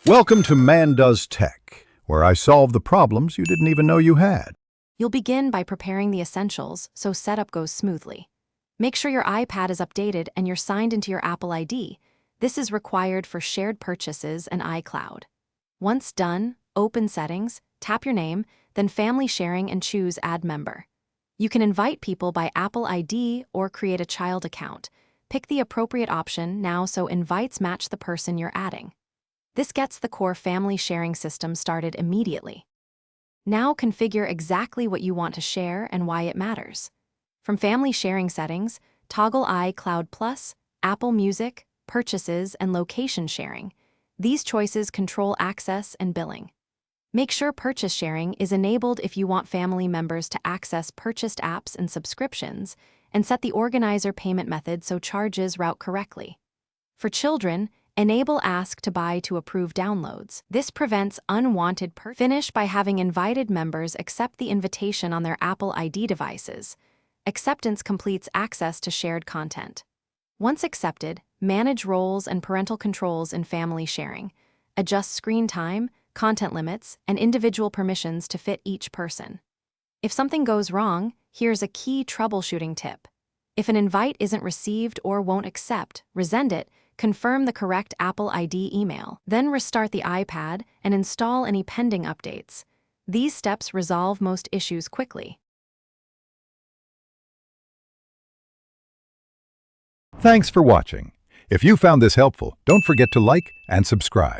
Welcome to Man Does Tech, where I solve the problems you didn't even know you had. You'll begin by preparing the essentials so setup goes smoothly. Make sure your iPad is updated and you're signed into your Apple ID. This is required for shared purchases and iCloud. Once done, open Settings, tap your name, then Family Sharing and choose Add Member. You can invite people by Apple ID or create a child account. Pick the appropriate option now so invites match the person you're adding. This gets the core family sharing system started immediately. Now configure exactly what you want to share and why it matters. From family sharing settings, toggle iCloud Plus, Apple Music, purchases, and location sharing. These choices control access and billing. Make sure purchase sharing is enabled if you want family members to access purchased apps and subscriptions, and set the organizer payment method so charges route correctly. For children, enable Ask to Buy to approve downloads. This prevents unwanted purchases. Finish by having invited members accept the invitation on their Apple ID devices. Acceptance completes access to shared content. Once accepted, manage roles and parental controls in family sharing. Adjust screen time, content limits, and individual permissions to fit each person. If something goes wrong, here's a key troubleshooting tip. If an invite isn't received or won't accept, resend it. Confirm the correct Apple ID email, then restart the iPad and install any pending updates. These steps resolve most issues quickly. Thanks for watching. If you found this helpful, don't forget to like and subscribe.